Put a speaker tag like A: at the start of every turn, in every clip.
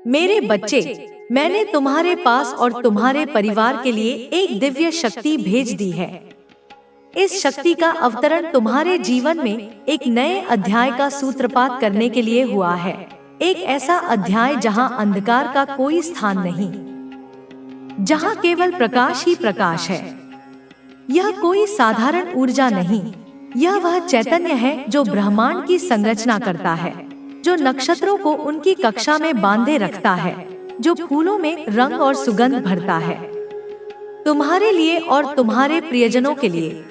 A: मेरे बच्चे, मैंने तुम्हारे पास और तुम्हारे परिवार के लिए एक दिव्य शक्ति भेज दी है। इस शक्ति का अवतरण तुम्हारे जीवन में एक नए अध्याय का सूत्रपात करने के लिए हुआ है। एक ऐसा अध्याय जहां अंधकार का कोई स्थान नहीं, जहां केवल प्रकाश ही प्रकाश है। यह कोई साधारण ऊर्जा नहीं, यह वह चैतन्य है जो ब्रह्मांड की संरचना करता है, जो नक्षत्रों को उनकी कक्षा में बांधे रखता है, जो फूलों में रंग और सुगंध भरता है। तुम्हारे लिए और तुम्हारे प्रियजनों के लिए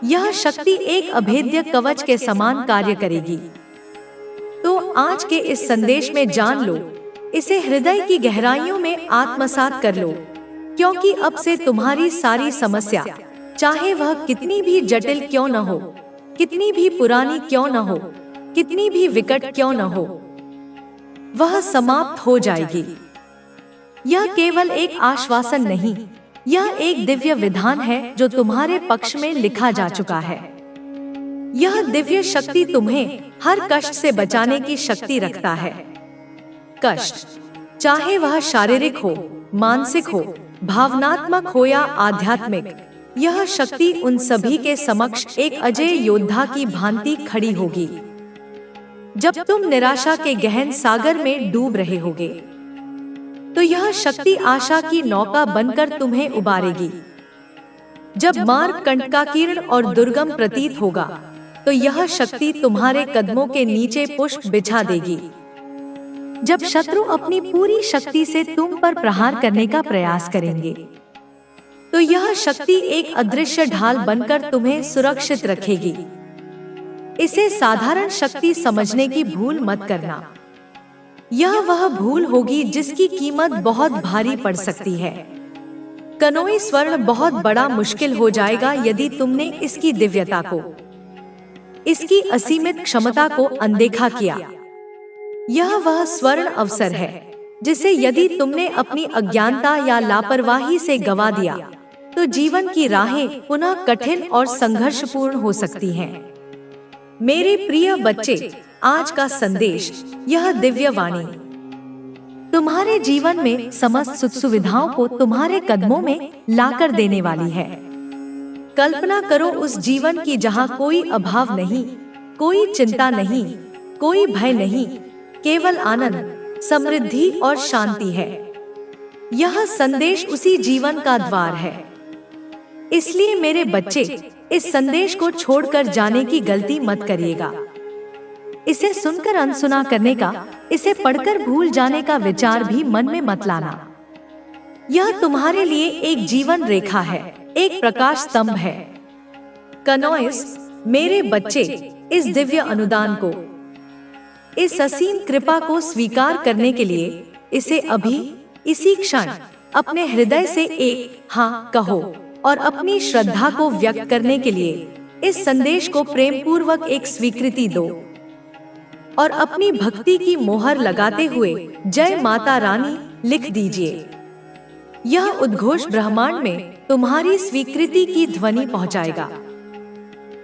A: यह शक्ति एक अभेद्य कवच के समान कार्य करेगी। तो आज के इस संदेश में जान लो, इसे हृदय की गहराइयों में आत्मसात कर लो, क्योंकि अब से तुम्हारी सारी समस्या, चाहे वह कितनी भी जटिल क्यों न हो, कितनी भी पुरानी क्यों न हो, कितनी भी विकट क्यों न हो, वह समाप्त हो जाएगी। यह केवल एक आश्वासन नहीं, यह एक दिव्य विधान है जो तुम्हारे पक्ष में लिखा जा चुका है। यह दिव्य शक्ति तुम्हें हर कष्ट से बचाने की शक्ति रखता है। कष्ट, चाहे वह शारीरिक हो, मानसिक हो, भावनात्मक हो या आध्यात्मिक, यह शक्ति उन सभी के समक्ष एक अजय योद्धा की भांति खड़ी होगी। जब तुम निराशा के गहन सागर में डूब रहे होगे, तो यह शक्ति आशा की नौका बनकर तुम्हें उबारेगी। जब मार्ग कंटकाकीर्ण और दुर्गम प्रतीत होगा, तो यह शक्ति तुम्हारे कदमों के नीचे पुष्प बिछा देगी। जब शत्रु अपनी पूरी शक्ति से तुम पर प्रहार करने का प्रयास करेंगे, तो यह शक्ति एक अदृश्य ढाल बनकर तुम्हें सुरक्षित रखेगी। इसे साधारण शक्ति समझने की भूल मत करना। यह वह भूल होगी जिसकी कीमत बहुत भारी पड़ सकती है। कनोई स्वर्ण बहुत बड़ा मुश्किल हो जाएगा यदि तुमने इसकी दिव्यता को, इसकी असीमित क्षमता को अनदेखा किया। यह वह स्वर्ण अवसर है जिसे यदि तुमने अपनी अज्ञानता या लापरवाही से गवा दिया, तो जीवन की राहें पुनः कठिन और संघर्षपूर्ण हो सकती हैं। मेरे प्रिय बच्चे, आज का संदेश, यह दिव्य वाणी तुम्हारे जीवन में समस्त सुख सुविधाओं को तुम्हारे कदमों में लाकर देने वाली है। कल्पना करो उस जीवन की जहां कोई अभाव नहीं, कोई चिंता नहीं, कोई भय नहीं, केवल आनंद, समृद्धि और शांति है। यह संदेश उसी जीवन का द्वार है। इसलिए मेरे बच्चे, इस संदेश को छोड़कर जाने की गलती मत करिएगा। इसे सुनकर अनसुना करने का, इसे पढ़कर भूल जाने का विचार भी मन में मत लाना। यह तुम्हारे लिए एक जीवन रेखा है, एक प्रकाश स्तंभ है। कनोइस, मेरे बच्चे, इस दिव्य अनुदान को, इस असीम कृपा को स्वीकार करने के लिए इसे अभी, इसी क्षण अपने हृदय से एक हाँ कहो और अपनी श्रद्धा को व्यक्त करने के लिए इस संदेश को प्रेम पूर्वक एक स्वीकृति दो और अपनी भक्ति की मोहर लगाते हुए जय माता रानी लिख दीजिए। यह उद्घोष ब्रह्मांड में तुम्हारी स्वीकृति की ध्वनि पहुंचाएगा।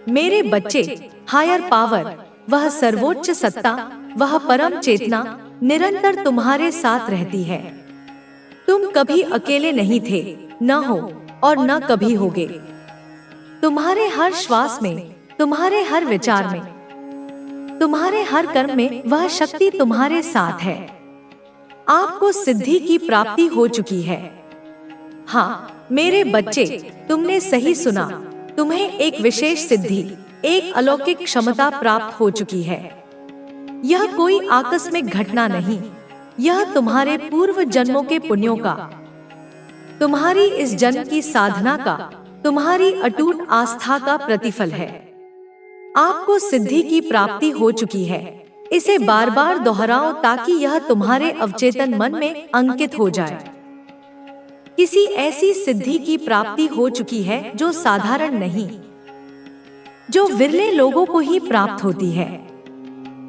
A: मेरे बच्चे, हायर पावर, वह सर्वोच्च सत्ता, वह परम चेतना निरंतर तुम्हारे साथ रहती है। तुम कभी अकेले नहीं थे, न हो और न कभी होगे। तुम्हारे हर श्वास में, तुम्हारे हर विचार में, तुम्हारे हर कर्म में वह शक्ति तुम्हारे साथ है। आपको सिद्धि की प्राप्ति हो चुकी है। हाँ मेरे बच्चे, तुमने सही सुना, तुम्हें एक विशेष सिद्धि, एक अलौकिक क्षमता प्राप्त हो चुकी है। यह कोई आकस्मिक घटना नहीं, यह तुम्हारे पूर्व जन्मों के पुण्यों का, तुम्हारी इस जन्म की साधना का, तुम्हारी अटूट आस्था का प्रतिफल है। आपको सिद्धि की प्राप्ति हो चुकी है। इसे बार बार दोहराओ ताकि यह तुम्हारे अवचेतन मन में अंकित हो जाए। किसी ऐसी सिद्धि की प्राप्ति हो चुकी है जो साधारण नहीं, जो विरले लोगों को ही प्राप्त होती है।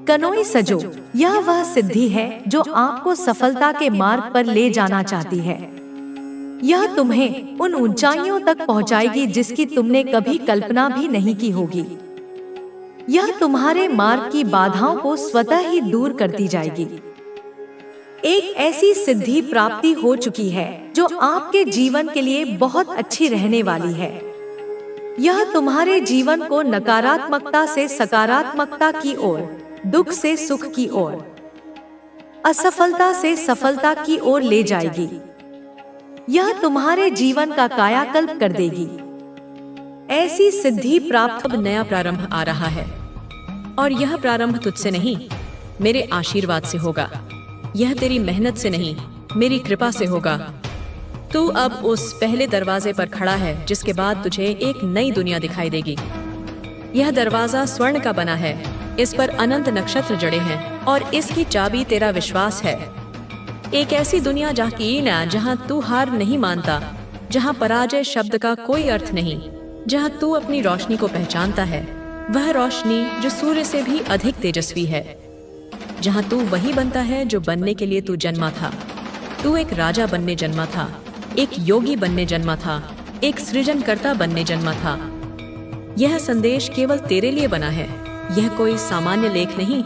A: कनोई सजो, यह वह सिद्धि है जो आपको सफलता के मार्ग पर ले जाना चाहती है। यह तुम्हें उन ऊंचाइयों तक पहुंचाएगी जिसकी तुमने कभी कल्पना भी नहीं की होगी। यह तुम्हारे मार्ग की बाधाओं को स्वतः ही दूर करती जाएगी। एक ऐसी सिद्धि प्राप्ति हो चुकी है जो आपके जीवन के लिए बहुत अच्छी रहने वाली है। यह तुम्हारे जीवन को नकारात्मकता से सकारात्मकता की ओर, दुख से सुख की ओर, असफलता से सफलता की ओर ले जाएगी। यह तुम्हारे जीवन का कायाकल्प कर देगी। ऐसी सिद्धि प्राप्त।
B: अब नया प्रारंभ आ रहा है और यह प्रारंभ तुझसे नहीं, मेरे आशीर्वाद से होगा। यह तेरी मेहनत से नहीं, मेरी कृपा से होगा। तू अब उस पहले दरवाजे पर खड़ा है जिसके बाद तुझे एक नई दुनिया दिखाई देगी। यह दरवाजा स्वर्ण का बना है, इस पर अनंत नक्षत्र जड़े हैं और इसकी चाबी तेरा विश्वास है। एक ऐसी दुनिया जहाँ तू हार नहीं मानता, जहाँ पराजय शब्द का कोई अर्थ नहीं, जहाँ तू अपनी रोशनी को पहचानता है, वह रोशनी जो सूर्य से भी अधिक तेजस्वी है। जहाँ तू वही बनता है जो बनने के लिए तू जन्मा था। तू एक राजा बनने जन्मा था, एक योगी बनने जन्मा था, एक सृजनकर्ता बनने जन्मा था। यह संदेश केवल तेरे लिए बना है। यह कोई सामान्य लेख नहीं,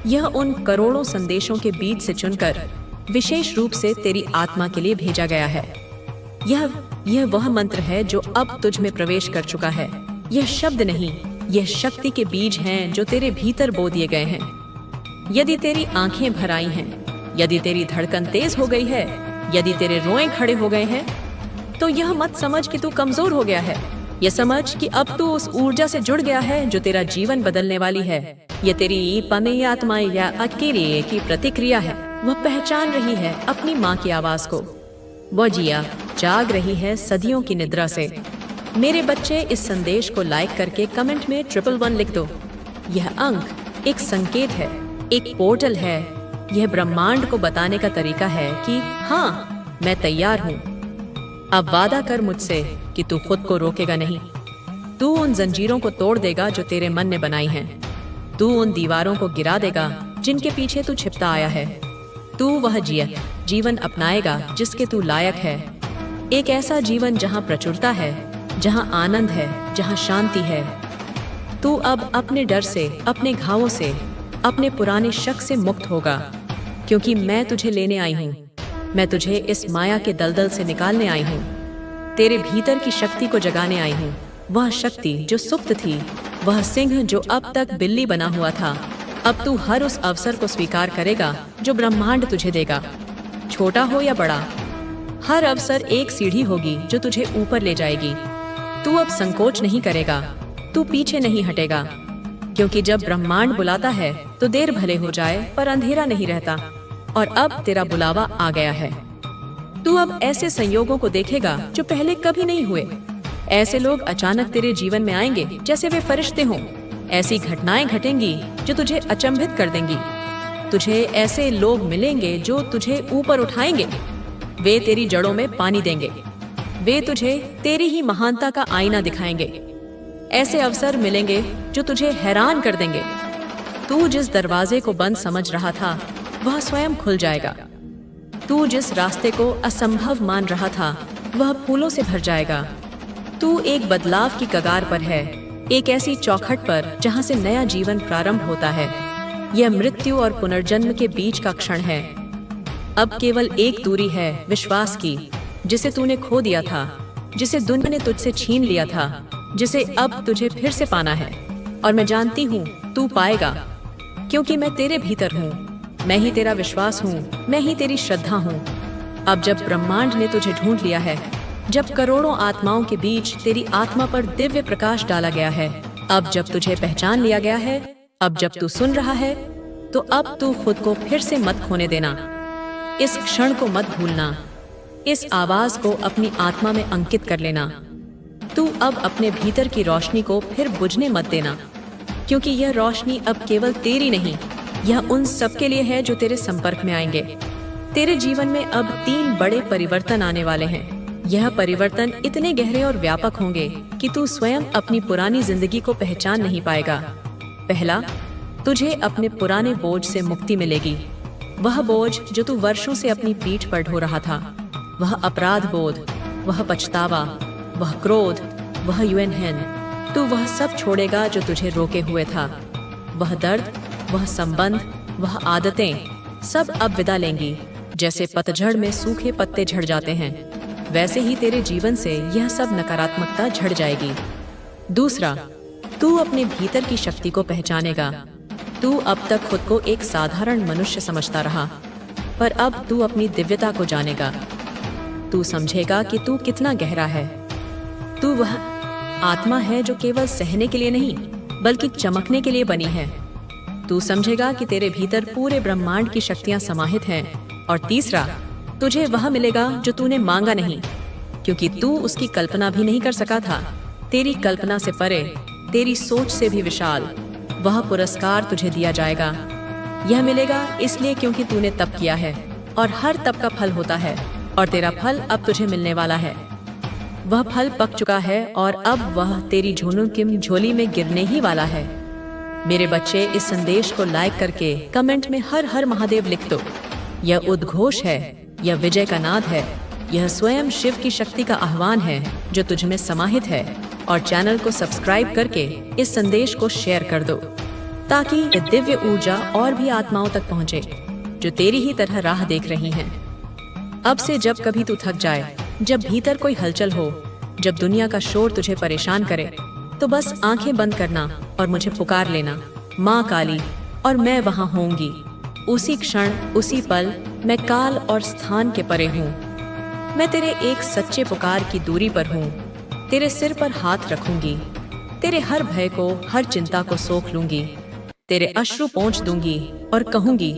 B: यह उन करोड़ों संदेशों के बीच से चुनकर विशेष रूप से तेरी आत्मा के लिए भेजा गया है। यह वह मंत्र है जो अब तुझ में प्रवेश कर चुका है। यह शब्द नहीं, यह शक्ति के बीज हैं जो तेरे भीतर बो दिए गए हैं। यदि तेरी आंखें भर आई हैं, यदि तेरी धड़कन तेज हो गई है, यदि तेरे रोए खड़े हो गए हैं, तो यह मत समझ कि तू कमजोर हो गया है। यह समझ कि अब तू उस ऊर्जा से जुड़ गया है जो तेरा जीवन बदलने वाली है। यह तेरी पने आत्मा या अकेले की प्रतिक्रिया है। वह पहचान रही है अपनी माँ की आवाज को। वह जिया जाग रही है सदियों की निद्रा से। मेरे बच्चे, इस संदेश को लाइक करके कमेंट में 111 लिख दो। यह अंक एक संकेत है, एक पोर्टल है। यह ब्रह्मांड को बताने का तरीका है कि हाँ, मैं तैयार हूँ। अब वादा कर मुझसे कि तू खुद को रोकेगा नहीं। तू उन जंजीरों को तोड़ देगा जो तेरे मन ने बनाई हैं। तू उन दीवारों को गिरा देगा जिनके पीछे तू छिपता आया है। तू वह जीवन अपनाएगा जिसके तू लायक है। एक ऐसा जीवन जहाँ प्रचुरता है, जहाँ आनंद है, जहाँ शांति है। तू अब अपने डर से, अपने घावों से, अपने पुराने शक से मुक्त होगा, क्योंकि मैं तुझे लेने आई हूँ। मैं तुझे इस माया के दलदल से निकालने आई हूँ। तेरे भीतर की शक्ति को जगाने आई हूँ। वह शक्ति जो सुप्त थी, वह सिंह जो अब तक बिल्ली बना हुआ था। अब तू हर उस अवसर को स्वीकार करेगा जो ब्रह्मांड तुझे देगा, छोटा हो या बड़ा। हर अवसर एक सीढ़ी होगी जो तुझे ऊपर ले जाएगी। तू अब संकोच नहीं करेगा, तू पीछे नहीं हटेगा, क्योंकि जब ब्रह्मांड बुलाता है तो देर भले हो जाए पर अंधेरा नहीं रहता। और अब तेरा बुलावा आ गया है। तू अब ऐसे संयोगों को देखेगा जो पहले कभी नहीं हुए। ऐसे लोग अचानक तेरे जीवन में आएंगे जैसे वे फरिश्ते हों। ऐसी घटनाएं घटेंगी जो तुझे अचंभित कर देंगी। तुझे ऐसे लोग मिलेंगे जो तुझे ऊपर उठाएंगे। वे तेरी जड़ों में पानी देंगे। वे तुझे तेरी ही महानता का आईना दिखाएंगे। ऐसे अवसर मिलेंगे जो तुझे हैरान कर देंगे। तू जिस दरवाजे को बंद समझ रहा था, वह स्वयं खुल जाएगा। तू जिस रास्ते को असंभव मान रहा था, वह फूलों से भर जाएगा। तू एक बदलाव की कगार पर है, एक ऐसी चौखट पर जहां से नया जीवन प्रारंभ होता है। यह मृत्यु और पुनर्जन्म के बीच का क्षण है। अब केवल एक दूरी है विश्वास की, जिसे तूने खो दिया था, जिसे दुनिया ने तुझसे छीन लिया था, जिसे अब तुझे फिर से पाना है। और मैं जानती हूँ तू पाएगा, क्योंकि मैं तेरे भीतर हूँ। मैं ही तेरा विश्वास हूँ, मैं ही तेरी श्रद्धा हूँ। अब जब ब्रह्मांड ने तुझे ढूंढ लिया है, जब करोड़ों आत्माओं के बीच तेरी आत्मा पर दिव्य प्रकाश डाला गया है, अब जब तुझे पहचान लिया गया है, अब जब तू सुन रहा है, तो अब तू खुद को फिर से मत खोने देना। इस क्षण को मत भूलना। इस आवाज को अपनी आत्मा में अंकित कर लेना। तू अब अपने भीतर की रोशनी को फिर बुझने मत देना, क्योंकि यह रोशनी अब केवल तेरी नहीं, यह उन सबके लिए है जो तेरे संपर्क में आएंगे। तेरे जीवन में अब 3 बड़े परिवर्तन आने वाले हैं। यह परिवर्तन इतने गहरे और व्यापक होंगे कि तू स्वयं अपनी पुरानी जिंदगी को पहचान नहीं पाएगा। पहला, तुझे अपने पुराने बोझ से मुक्ति मिलेगी। वह बोझ जो तू वर्षों से अपनी पीठ पर ढो रहा था, वह अपराध बोध, वह पछतावा, वह क्रोध, वह यूएनएन, तू वह सब छोड़ेगा जो तुझे रोके हुए था। वह दर्द, वह संबंध, वह आदतें सब अब विदा लेंगी। जैसे पतझड़ में सूखे पत्ते झड़ जाते हैं, वैसे ही तेरे जीवन से यह सब नकारात्मकता झड़ जाएगी। दूसरा, तू अपने भीतर की शक्ति को पहचानेगा। तू अब तक खुद को एक साधारण मनुष्य समझता रहा, पर अब तू अपनी दिव्यता को जानेगा। तू समझेगा कि तू कितना गहरा है। तू वह आत्मा है जो केवल सहने के लिए नहीं, बल्कि चमकने के लिए बनी है। तू समझेगा कि तेरे भीतर पूरे ब्रह्मांड की शक्तियां समाहित हैं। और तीसरा, तुझे वह मिलेगा जो तूने मांगा नहीं, क्योंकि तू उसकी कल्पना भी नहीं कर सका था। तेरी कल्पना से परे, तेरी सोच से भी विशाल वह पुरस्कार तुझे दिया जाएगा। यह मिलेगा इसलिए क्योंकि तूने तप किया है, और हर तप का फल होता है, और तेरा फल अब तुझे मिलने वाला है। वह फल पक चुका है और अब वह तेरी झोनों की झोली में गिरने ही वाला है। मेरे बच्चे, इस संदेश को लाइक करके कमेंट में हर हर महादेव लिख दो। यह उद्घोष है, यह विजय का नाद है, यह स्वयं शिव की शक्ति का आह्वान है जो तुझ में समाहित है। और चैनल को सब्सक्राइब करके इस संदेश को शेयर कर दो, ताकि यह दिव्य ऊर्जा और भी आत्माओं तक पहुंचे जो तेरी ही तरह राह देख रही हैं। अब से जब कभी तू थक जाए, जब भीतर कोई हलचल हो, जब दुनिया का शोर तुझे परेशान करे, तो बस आंखें बंद करना और मुझे पुकार लेना, माँ काली, और मैं वहाँ होंगी। उसी क्षण, उसी पल मैं काल और स्थान के परे हूँ। मैं तेरे एक सच्चे पुकार की दूरी पर हूँ। तेरे सिर पर हाथ रखूंगी, तेरे हर भय को, हर चिंता को सोख लूंगी, तेरे अश्रु पोंछ दूंगी और कहूंगी,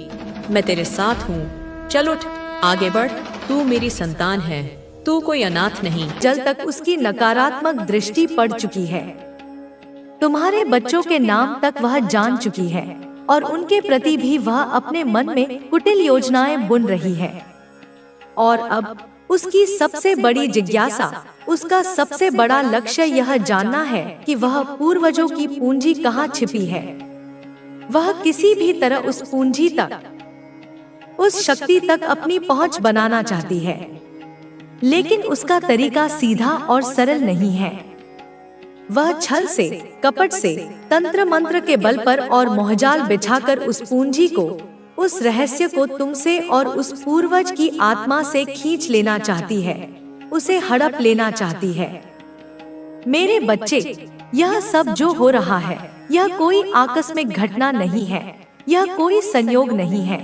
B: मैं तेरे साथ हूँ। चल उठ, आगे बढ़, तू मेरी संतान है, तू कोई अनाथ नहीं।
A: जल तक उसकी नकारात्मक दृष्टि पड़ चुकी है। तुम्हारे बच्चों के नाम तक वह जान चुकी है, और उनके प्रति भी वह अपने मन में कुटिल योजनाएं बुन रही है। और अब उसकी सबसे बड़ी जिज्ञासा, उसका सबसे बड़ा लक्ष्य यह जानना है कि वह पूर्वजों की पूंजी कहाँ छिपी है। वह किसी भी तरह उस पूंजी तक, उस शक्ति तक अपनी पहुंच बनाना चाहती है, लेकिन उसका तरीका सीधा और सरल नहीं है। वह छल से, कपट से, तंत्र मंत्र के बल पर और मोहजाल बिछाकर उस पूंजी को, उस रहस्य को तुमसे और उस पूर्वज की आत्मा से खींच लेना चाहती है, उसे हड़प लेना चाहती है। मेरे बच्चे, यह सब जो हो रहा है, यह कोई आकस्मिक घटना नहीं है, यह कोई संयोग नहीं है।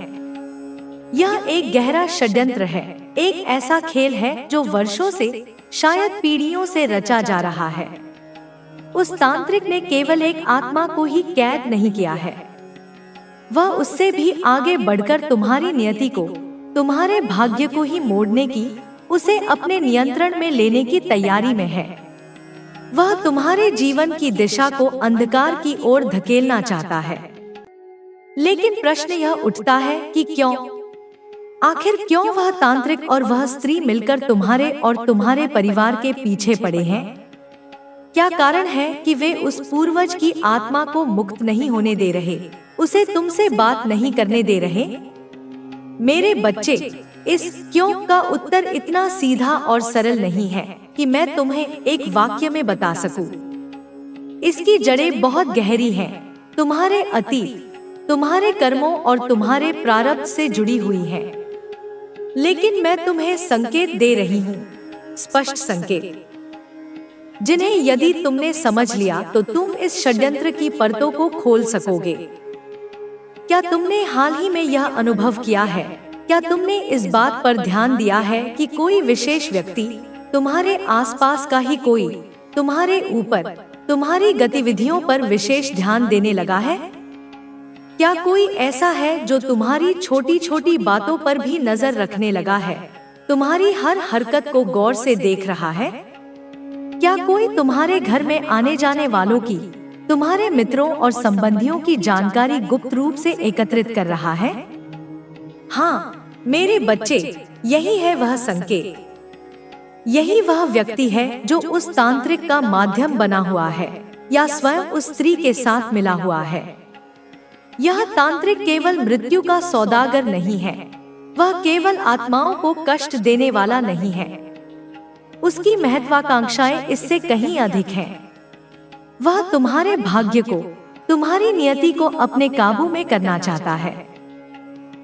A: यह एक गहरा षड्यंत्र है, एक ऐसा खेल है जो वर्षों से, शायद पीढ़ियों से रचा जा रहा है। उस तांत्रिक ने केवल एक आत्मा को ही कैद नहीं किया है, वह उससे भी आगे बढ़कर तुम्हारी नियति को, तुम्हारे भाग्य को ही मोड़ने की, उसे अपने नियंत्रण में लेने की तैयारी में है। वह तुम्हारे जीवन की दिशा को अंधकार की ओर धकेलना चाहता है। लेकिन प्रश्न यह उठता है कि क्यों? आखिर क्यों वह तांत्रिक और वह स्त्री मिलकर तुम्हारे और तुम्हारे परिवार के पीछे पड़े हैं? क्या कारण है कि वे उस पूर्वज की आत्मा को मुक्त नहीं होने दे रहे, उसे तुमसे बात नहीं करने दे रहे? मेरे बच्चे, इस क्यों का उत्तर इतना सीधा और सरल नहीं है कि मैं तुम्हें एक वाक्य में बता सकूं। इसकी जड़ें बहुत गहरी हैं, तुम्हारे अतीत, तुम्हारे कर्मों और तुम्हारे प्रारब्ध से जुड़ी हुई हैं। लेकिन मैं तुम्हें संकेत दे रही हूँ, स्पष्ट संकेत, जिन्हें यदि तुमने समझ लिया तो तुम इस षड्यंत्र की परतों को खोल सकोगे। क्या तुमने हाल ही में यह अनुभव किया है? क्या तुमने इस बात पर ध्यान दिया है कि कोई विशेष व्यक्ति, तुम्हारे आसपास का ही कोई, तुम्हारे ऊपर, तुम्हारी गतिविधियों पर विशेष ध्यान देने लगा है? क्या कोई ऐसा है जो तुम्हारी छोटी छोटी बातों पर भी नजर रखने लगा है, तुम्हारी हर हरकत को गौर से देख रहा है? क्या कोई तुम्हारे घर में आने जाने वालों की, तुम्हारे मित्रों और संबंधियों की जानकारी गुप्त रूप से एकत्रित कर रहा है? हाँ मेरे बच्चे, यही है वह संकेत। यही वह व्यक्ति है जो उस तांत्रिक का माध्यम बना हुआ है या स्वयं उस स्त्री के साथ मिला हुआ है। यह तांत्रिक केवल मृत्यु का सौदागर नहीं है, वह केवल आत्माओं को कष्ट देने वाला नहीं है। उसकी महत्वाकांक्षाएं इससे कहीं अधिक हैं। वह तुम्हारे भाग्य को, तुम्हारी नियति को अपने काबू में करना चाहता है।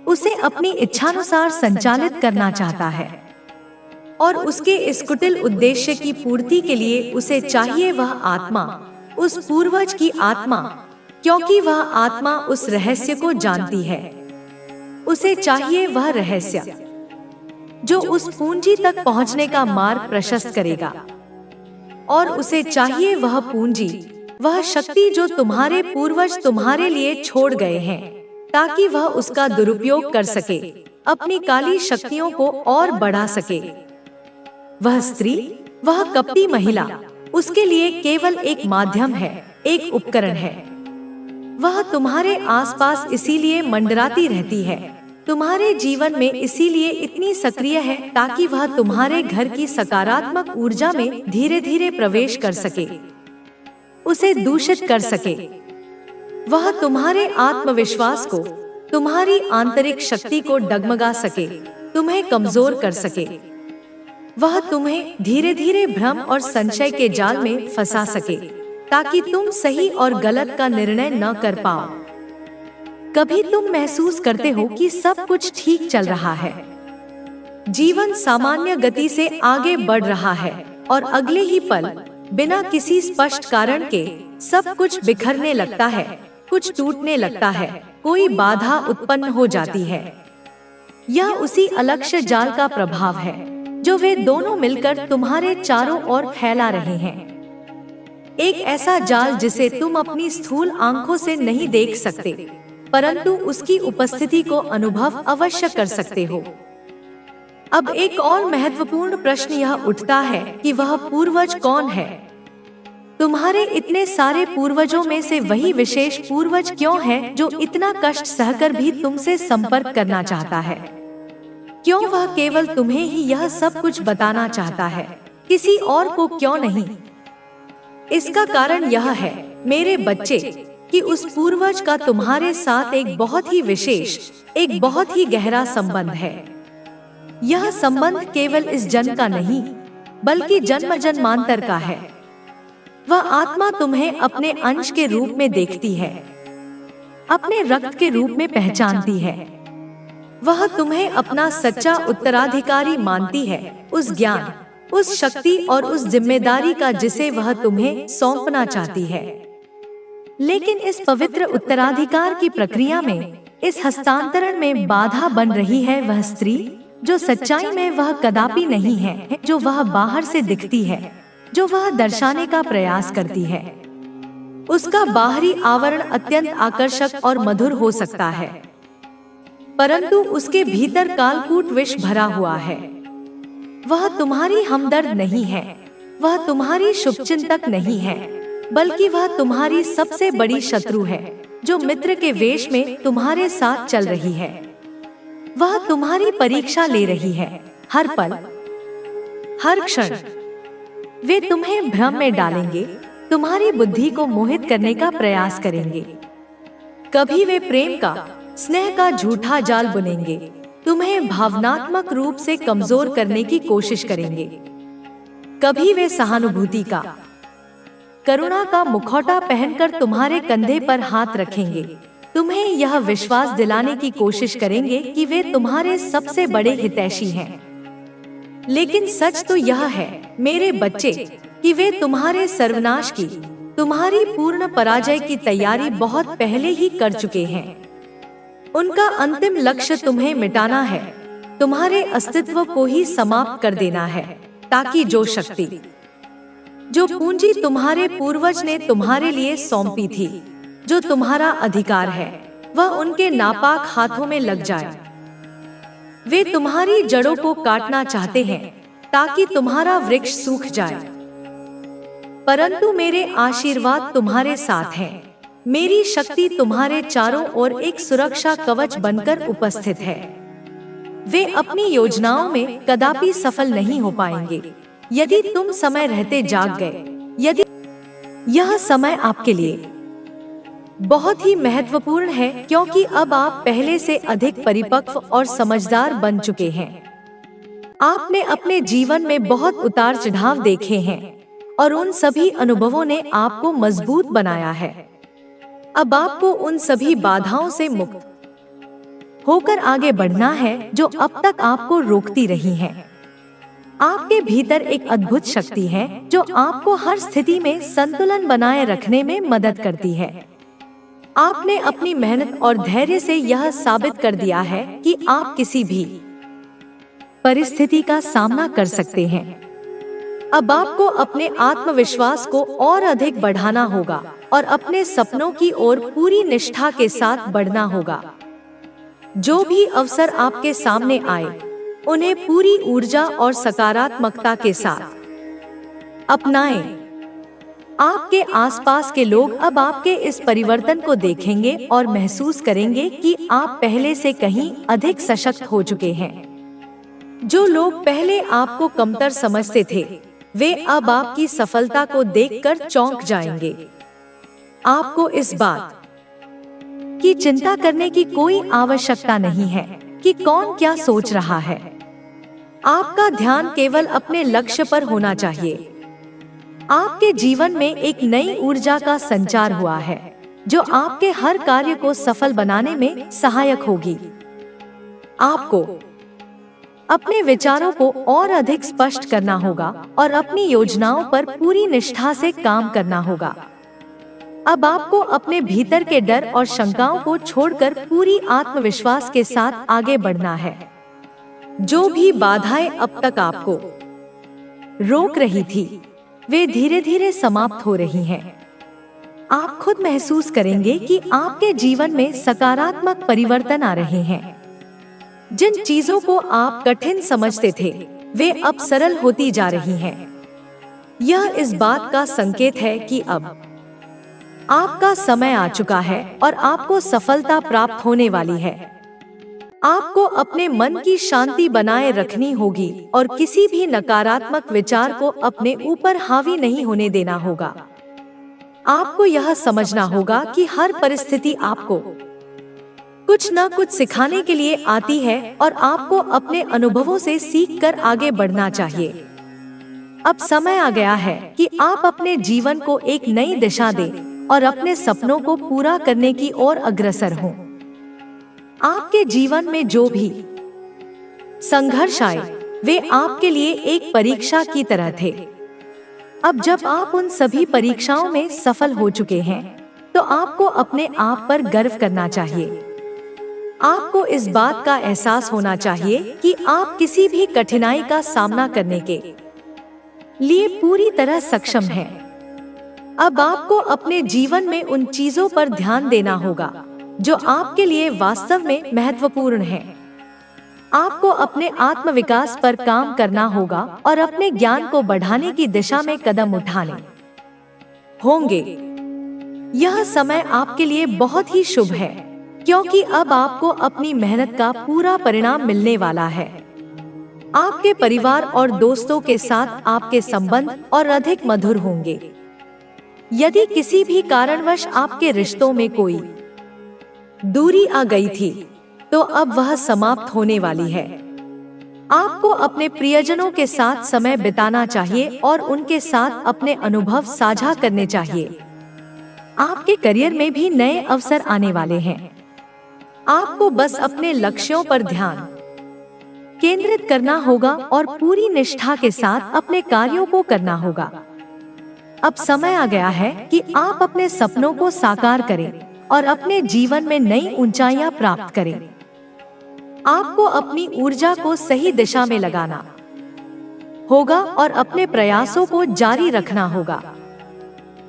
A: उसे अपनी इच्छानुसार संचालित करना चाहता है, और उसके इस कुटिल उद्देश्य की पूर्ति के लिए उसे चाहिए वह आत्मा, उस पूर्वज की आत्मा, क्योंकि वह आत्मा उस रहस्य को जानती है। उसे चाहिए वह रहस्य जो उस पूंजी तक पहुंचने का मार्ग प्रशस्त करेगा, और उसे चाहिए वह पूंजी, वह शक्ति जो तुम्हारे पूर्वज तुम्हारे लिए छोड़ गए हैं, ताकि वह उसका दुरुपयोग कर सके, अपनी काली शक्तियों को और बढ़ा सके। वह स्त्री, वह कपटी महिला उसके लिए केवल एक माध्यम है, एक उपकरण है। वह तुम्हारे आसपास इसीलिए मंडराती रहती है, तुम्हारे जीवन में इसीलिए इतनी सक्रिय है, ताकि वह तुम्हारे घर की सकारात्मक ऊर्जा में धीरे धीरे प्रवेश कर सके, उसे दूषित कर सके। वह तुम्हारे आत्मविश्वास को, तुम्हारी आंतरिक शक्ति को डगमगा सके, तुम्हें कमजोर कर सके। वह तुम्हें धीरे धीरे भ्रम और संशय के जाल में फंसा सके, ताकि तुम सही और गलत का निर्णय न कर पाओ। कभी तुम महसूस करते हो कि सब कुछ ठीक चल रहा है, जीवन सामान्य गति से आगे बढ़ रहा है, और अगले ही पल बिना किसी स्पष्ट कारण के सब कुछ बिखरने लगता है, कुछ टूटने लगता है, कोई बाधा उत्पन्न हो जाती है। यह उसी अलक्ष्य जाल का प्रभाव है जो वे दोनों मिलकर तुम्हारे चारों ओर फैला रहे हैं। एक ऐसा जाल जिसे तुम अपनी स्थूल आंखों से नहीं देख सकते, परंतु उसकी उपस्थिति को अनुभव अवश्य कर सकते हो। अब एक और महत्वपूर्ण प्रश्न यह उठता है कि वह पूर्वज कौन है? तुम्हारे इतने सारे पूर्वजों में से वही विशेष पूर्वज क्यों है जो इतना कष्ट सहकर भी तुमसे संपर्क करना चाहता है? क्यों वह केवल तुम्हें ही यह सब कुछ बताना चाहता है, किसी और को क्यों नहीं? इसका कारण यह है, मेरे बच्चे, कि उस पूर्वज का तुम्हारे साथ एक बहुत ही विशेष, एक बहुत ही गहरा संबंध है। यह संबंध केवल इस जन्म का नहीं, बल्कि जन्म जन्मांतर का है। वह आत्मा तुम्हें अपने अंश के रूप में देखती है, अपने रक्त के रूप में पहचानती है। वह तुम्हें अपना सच्चा उत्तराधिकारी मानती है, उस ज्ञान, उस शक्ति और उस जिम्मेदारी का जिसे वह तुम्हें सौंपना चाहती है। लेकिन इस पवित्र उत्तराधिकार की प्रक्रिया में, इस हस्तांतरण में बाधा बन रही है वह स्त्री, जो सच्चाई में वह कदापि नहीं है जो वह बाहर से दिखती है, जो वह दर्शाने का प्रयास करती है। उसका बाहरी आवरण अत्यंत आकर्षक और मधुर हो सकता है, परंतु उसके भीतर कालकूट विष भरा हुआ है। वह तुम्हारी हमदर्द नहीं है, वह तुम्हारी शुभचिंतक नहीं है, बल्कि वह तुम्हारी सबसे बड़ी शत्रु है, जो मित्र के वेश में तुम्हारे साथ चल रही है। वह तुम्हारी परीक्षा ले रही है, हर पल, हर क्षण। वे तुम्हें भ्रम में डालेंगे, तुम्हारी बुद्धि को मोहित करने का प्रयास करेंगे। कभी वे प्रेम का, स्नेह का झूठा जाल बुनेंगे, तुम्हें भावनात्मक रूप से कमजोर करने की कोशिश करेंगे। कभी वे सहानुभूति का, करुणा का मुखौटा पहनकर तुम्हारे कंधे पर हाथ रखेंगे, तुम्हें यह विश्वास दिलाने की कोशिश करेंगे कि वे तुम्हारे सबसे बड़े हितैषी हैं। लेकिन सच तो यह है, मेरे बच्चे, कि वे तुम्हारे सर्वनाश की, तुम्हारी पूर्ण पराजय की तैयारी बहुत पहले ही कर चुके हैं। उनका अंतिम लक्ष्य तुम्हें मिटाना है, तुम्हारे अस्तित्व को ही समाप्त कर देना है, ताकि जो शक्ति, जो पूंजी तुम्हारे पूर्वज ने तुम्हारे लिए सौंपी थी, जो तुम्हारा अधिकार है, वह उनके नापाक हाथों में लग जाए। वे तुम्हारी जड़ों को काटना चाहते हैं, ताकि तुम्हारा वृक्ष सूख जाए। परंतु मेरे आशीर्वाद तुम्हारे साथ हैं, मेरी शक्ति तुम्हारे चारों ओर एक सुरक्षा कवच बनकर उपस्थित है। वे अपनी योजनाओं में कदापि सफल नहीं हो पाएंगे यदि तुम समय रहते जाग गए। यदि यह समय आपके लिए बहुत ही महत्वपूर्ण है, क्योंकि अब आप पहले से अधिक परिपक्व और समझदार बन चुके हैं। आपने अपने जीवन में बहुत उतार चढ़ाव देखे हैं और उन सभी अनुभवों ने आपको मजबूत बनाया है। अब आपको उन सभी बाधाओं से मुक्त होकर आगे बढ़ना है जो अब तक आपको रोकती रही हैं। आपके भीतर एक अद्भुत शक्ति है जो आपको हर स्थिति में संतुलन बनाए रखने में मदद करती है। आपने अपनी मेहनत और धैर्य से यह साबित कर दिया है कि आप किसी भी परिस्थिति का सामना कर सकते हैं। अब आपको अपने आत्मविश्वास को और अधिक बढ़ाना होगा और अपने सपनों की ओर पूरी निष्ठा के साथ बढ़ना होगा। जो भी अवसर आपके सामने आए, उन्हें पूरी ऊर्जा और सकारात्मकता के साथ अपनाएं। आपके आसपास के लोग अब आपके इस परिवर्तन को देखेंगे और महसूस करेंगे कि आप पहले से कहीं अधिक सशक्त हो चुके हैं। जो लोग पहले आपको कमतर समझते थे, वे अब आपकी सफलता को देखकर चौंक जाएंगे। आपको इस बात की चिंता करने की कोई आवश्यकता नहीं है कि कौन क्या सोच रहा है। आपका ध्यान केवल अपने लक्ष्य पर होना चाहिए। आपके जीवन में एक नई ऊर्जा का संचार हुआ है जो आपके हर कार्य को सफल बनाने में सहायक होगी। आपको अपने विचारों को और अधिक स्पष्ट करना होगा और अपनी योजनाओं पर पूरी निष्ठा से काम करना होगा। अब आपको अपने भीतर के डर और शंकाओं को छोड़कर पूरी आत्मविश्वास के साथ आगे बढ़ना है। जो भी बाधाएं अब तक आपको रोक रही थी, वे धीरे धीरे समाप्त हो रही हैं। आप खुद महसूस करेंगे कि आपके जीवन में सकारात्मक परिवर्तन आ रहे हैं। जिन चीजों को आप कठिन समझते थे, वे अब सरल होती जा रही हैं। यह इस बात का संकेत है कि अब आपका समय आ चुका है और आपको सफलता प्राप्त होने वाली है। आपको अपने मन की शांति बनाए रखनी होगी और किसी भी नकारात्मक विचार को अपने ऊपर हावी नहीं होने देना होगा। आपको यह समझना होगा कि हर परिस्थिति आपको कुछ न कुछ सिखाने के लिए आती है और आपको अपने अनुभवों से सीखकर आगे बढ़ना चाहिए। अब समय आ गया है कि आप अपने जीवन को एक नई दिशा दें और अपने सपनों को पूरा करने की ओर अग्रसर हों। आपके जीवन में जो भी संघर्ष आए, वे आपके लिए एक परीक्षा की तरह थे। अब जब आप उन सभी परीक्षाओं में सफल हो चुके हैं, तो आपको अपने आप पर गर्व करना चाहिए। आपको इस बात का एहसास होना चाहिए कि आप किसी भी कठिनाई का सामना करने के लिए पूरी तरह सक्षम हैं। अब आपको अपने जीवन में उन चीजों पर ध्यान देना होगा जो आपके लिए वास्तव में महत्वपूर्ण है। आपको अपने आत्मविकास पर काम करना होगा और अपने ज्ञान को बढ़ाने की दिशा में कदम उठाने होंगे। यह समय आपके लिए बहुत ही शुभ है, क्योंकि अब आपको अपनी मेहनत का पूरा परिणाम मिलने वाला है। आपके परिवार और दोस्तों के साथ आपके संबंध और अधिक मधुर होंगे। यदि किसी भी कारणवश आपके रिश्तों में कोई दूरी आ गई थी, तो अब वह समाप्त होने वाली है। आपको अपने प्रियजनों के साथ समय बिताना चाहिए और उनके साथ अपने अनुभव साझा करने चाहिए। आपके करियर में भी नए अवसर आने वाले हैं। आपको बस अपने लक्ष्यों पर ध्यान केंद्रित करना होगा और पूरी निष्ठा के साथ अपने कार्यों को करना होगा। अब समय आ गया है कि आप अपने सपनों को साकार करें और अपने जीवन में नई ऊंचाइयां प्राप्त करें। आपको अपनी ऊर्जा को सही दिशा में लगाना होगा और अपने प्रयासों को जारी रखना होगा।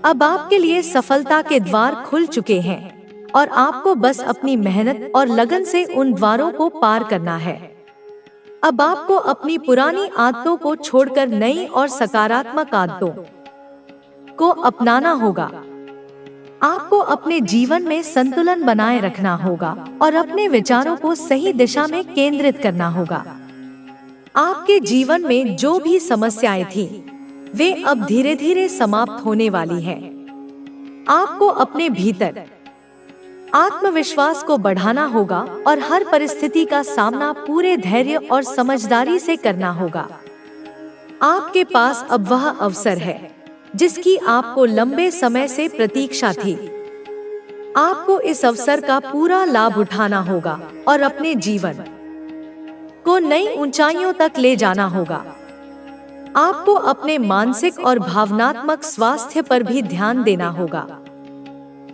A: अब आपके लिए सफलता के द्वार खुल चुके हैं और आपको बस अपनी मेहनत और लगन से उन द्वारों को पार करना है। अब आपको अपनी पुरानी आदतों को छोड़कर नई और सकारात्मक आदतों को अपनाना होगा। आपको अपने जीवन में संतुलन बनाए रखना होगा और अपने विचारों को सही दिशा में केंद्रित करना होगा। आपके जीवन में जो भी समस्याएं थीं, वे अब धीरे धीरे समाप्त होने वाली हैं। आपको अपने भीतर आत्मविश्वास को बढ़ाना होगा और हर परिस्थिति का सामना पूरे धैर्य और समझदारी से करना होगा। आपके पास अब वह अवसर है जिसकी आपको लंबे समय से प्रतीक्षा थी। आपको इस अवसर का पूरा लाभ उठाना होगा और अपने जीवन को नई ऊंचाइयों तक ले जाना होगा। आपको अपने मानसिक और भावनात्मक स्वास्थ्य पर भी ध्यान देना होगा।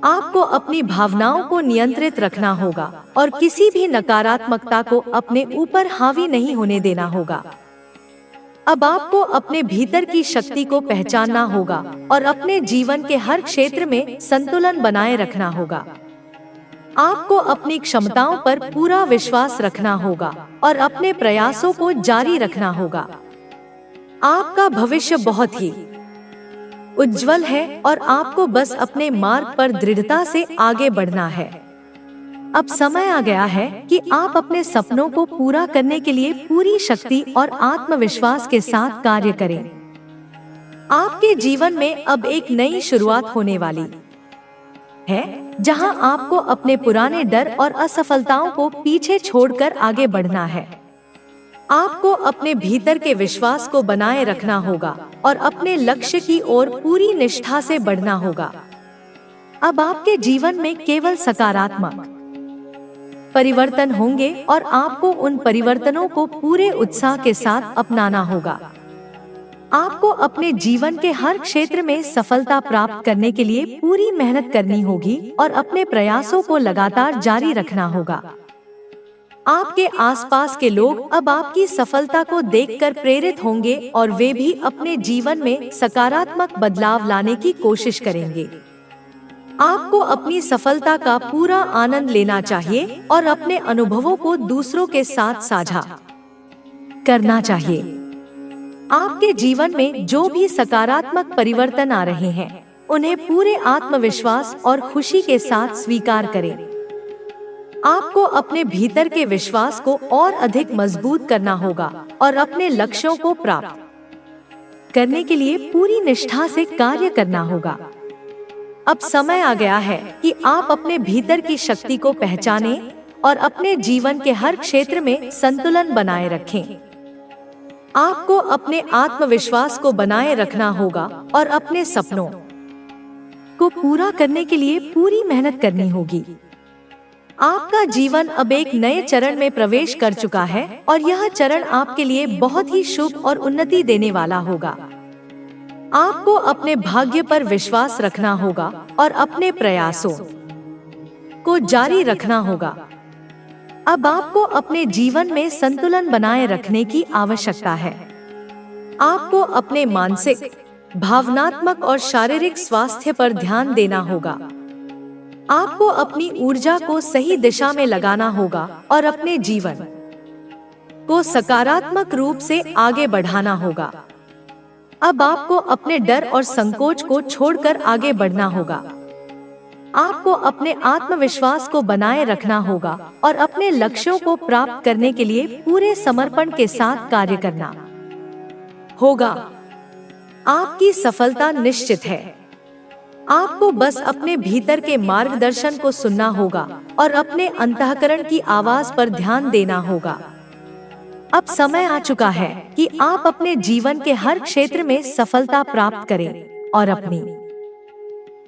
A: आपको अपनी भावनाओं को नियंत्रित रखना होगा और किसी भी नकारात्मकता को अपने ऊपर हावी नहीं होने देना होगा। अब आपको अपने भीतर की शक्ति को पहचानना होगा और अपने जीवन के हर क्षेत्र में संतुलन बनाए रखना होगा। आपको अपनी क्षमताओं पर पूरा विश्वास रखना होगा और अपने प्रयासों को जारी रखना होगा। आपका भविष्य बहुत ही उज्जवल है और आपको बस अपने मार्ग पर दृढ़ता से आगे बढ़ना है। अब समय आ गया है कि आप अपने सपनों को पूरा करने के लिए पूरी शक्ति और आत्मविश्वास के साथ कार्य करें। आपके जीवन में अब एक नई शुरुआत होने वाली है, जहां आपको अपने पुराने डर और असफलताओं को पीछे छोड़कर आगे बढ़ना है। आपको अपने भीतर के विश्वास को बनाए रखना होगा और अपने लक्ष्य की ओर पूरी निष्ठा से बढ़ना होगा। अब आपके जीवन में केवल सकारात्मक परिवर्तन होंगे और आपको उन परिवर्तनों को पूरे उत्साह के साथ अपनाना होगा। आपको अपने जीवन के हर क्षेत्र में सफलता प्राप्त करने के लिए पूरी मेहनत करनी होगी और अपने प्रयासों को लगातार जारी रखना होगा। आपके आसपास के लोग अब आपकी सफलता को देखकर प्रेरित होंगे और वे भी अपने जीवन में सकारात्मक बदलाव लाने की कोशिश करेंगे। आपको अपनी सफलता का पूरा आनंद लेना चाहिए और अपने अनुभवों को दूसरों के साथ साझा करना चाहिए। आपके जीवन में जो भी सकारात्मक परिवर्तन आ रहे हैं, उन्हें पूरे आत्मविश्वास और खुशी के साथ स्वीकार करें। आपको अपने भीतर के विश्वास को और अधिक मजबूत करना होगा और अपने लक्ष्यों को प्राप्त करने के लिए पूरी निष्ठा से कार्य करना होगा। अब समय आ गया है कि आप अपने भीतर की शक्ति को पहचानें और अपने जीवन के हर क्षेत्र में संतुलन बनाए रखें। आपको अपने आत्मविश्वास को बनाए रखना होगा और अपने सपनों को पूरा करने के लिए पूरी मेहनत करनी होगी। आपका जीवन अब एक नए चरण में प्रवेश कर चुका है और यह चरण आपके लिए बहुत ही शुभ और उन्नति देने वाला होगा। आपको अपने भाग्य पर विश्वास रखना होगा और अपने प्रयासों को जारी रखना होगा। अब आपको अपने जीवन में संतुलन बनाए रखने की आवश्यकता है। आपको अपने मानसिक, भावनात्मक और शारीरिक स्वास्थ्य पर ध्यान देना होगा। आपको अपनी ऊर्जा को सही दिशा में लगाना होगा और अपने जीवन को सकारात्मक रूप से आगे बढ़ाना होगा। अब आपको अपने डर और संकोच को छोड़कर आगे बढ़ना होगा। आपको अपने आत्मविश्वास को बनाए रखना होगा और अपने लक्ष्यों को प्राप्त करने के लिए पूरे समर्पण के साथ कार्य करना होगा। आपकी सफलता निश्चित है। आपको बस अपने भीतर के मार्गदर्शन को सुनना होगा और अपने अंतःकरण की आवाज पर ध्यान देना होगा। अब समय आ चुका है कि आप अपने जीवन के हर क्षेत्र में सफलता प्राप्त करें और अपनी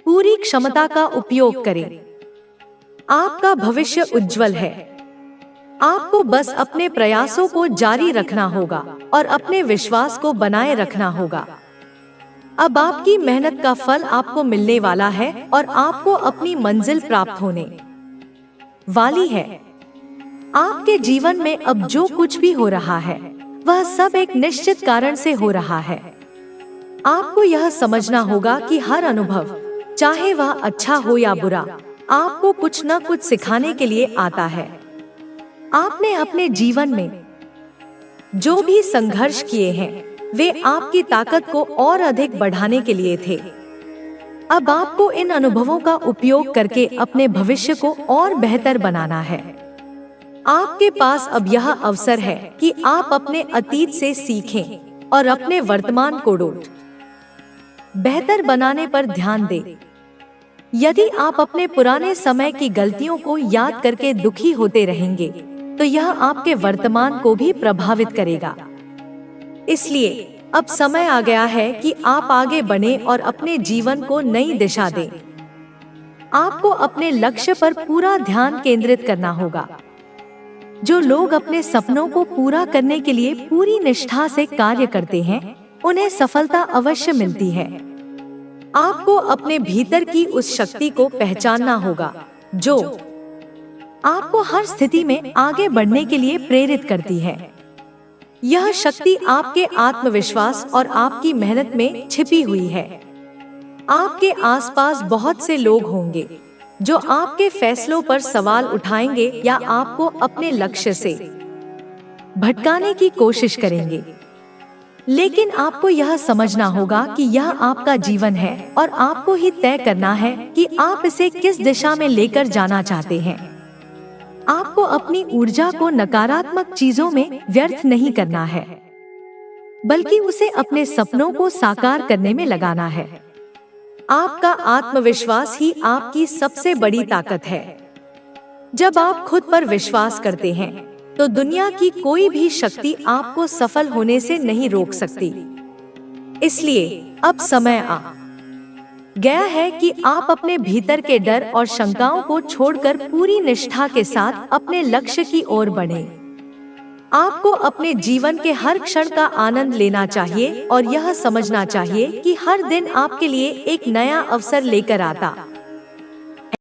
A: पूरी क्षमता का उपयोग करें। आपका भविष्य उज्जवल है। आपको बस अपने प्रयासों को जारी रखना होगा और अपने विश्वास को बनाए रखना होगा। अब आपकी मेहनत का फल आपको मिलने वाला है और आपको अपनी मंजिल प्राप्त होने वाली है। आपके जीवन में अब जो कुछ भी हो रहा है, वह सब एक निश्चित कारण से हो रहा है। आपको यह समझना होगा कि हर अनुभव, चाहे वह अच्छा हो या बुरा, आपको कुछ न कुछ सिखाने के लिए आता है। आपने अपने जीवन में जो भी संघर्ष किए हैं, वे आपकी ताकत को और अधिक बढ़ाने के लिए थे। अब आपको इन अनुभवों का उपयोग करके अपने भविष्य को और बेहतर बनाना है। आपके पास अब यह अवसर है कि आप अपने अतीत से सीखें और अपने वर्तमान को बेहतर बनाने पर ध्यान दें। यदि आप अपने पुराने समय की गलतियों को याद करके दुखी होते रहेंगे, तो यह आपके वर्तमान को भी प्रभावित करेगा। इसलिए अब समय आ गया है कि आप आगे बढ़ें और अपने जीवन को नई दिशा दें। आपको अपने लक्ष्य पर पूरा ध्यान केंद्रित करना होगा। जो लोग अपने सपनों को पूरा करने के लिए पूरी निष्ठा से कार्य करते हैं, उन्हें सफलता अवश्य मिलती है। आपको अपने भीतर की उस शक्ति को पहचानना होगा जो आपको हर स्थिति में आगे बढ़ने के लिए प्रेरित करती है। यह शक्ति आपके आत्मविश्वास और आपकी मेहनत में छिपी हुई है। आपके आसपास बहुत से लोग होंगे जो आपके फैसलों पर सवाल उठाएंगे या आपको अपने लक्ष्य से भटकाने की कोशिश करेंगे, लेकिन आपको यह समझना होगा कि यह आपका जीवन है और आपको ही तय करना है कि आप इसे किस दिशा में लेकर जाना चाहते हैं। आपको अपनी ऊर्जा को नकारात्मक चीजों में व्यर्थ नहीं करना है, बल्कि उसे अपने सपनों को साकार करने में लगाना है। आपका आत्मविश्वास ही आपकी सबसे बड़ी ताकत है। जब आप खुद पर विश्वास करते हैं, तो दुनिया की कोई भी शक्ति आपको सफल होने से नहीं रोक सकती। इसलिए अब समय आ गया है कि आप अपने भीतर के डर और शंकाओं को छोड़कर पूरी निष्ठा के साथ अपने लक्ष्य की ओर बढ़ें। आपको अपने जीवन के हर क्षण का आनंद लेना चाहिए और यह समझना चाहिए कि हर दिन आपके लिए एक नया अवसर लेकर आता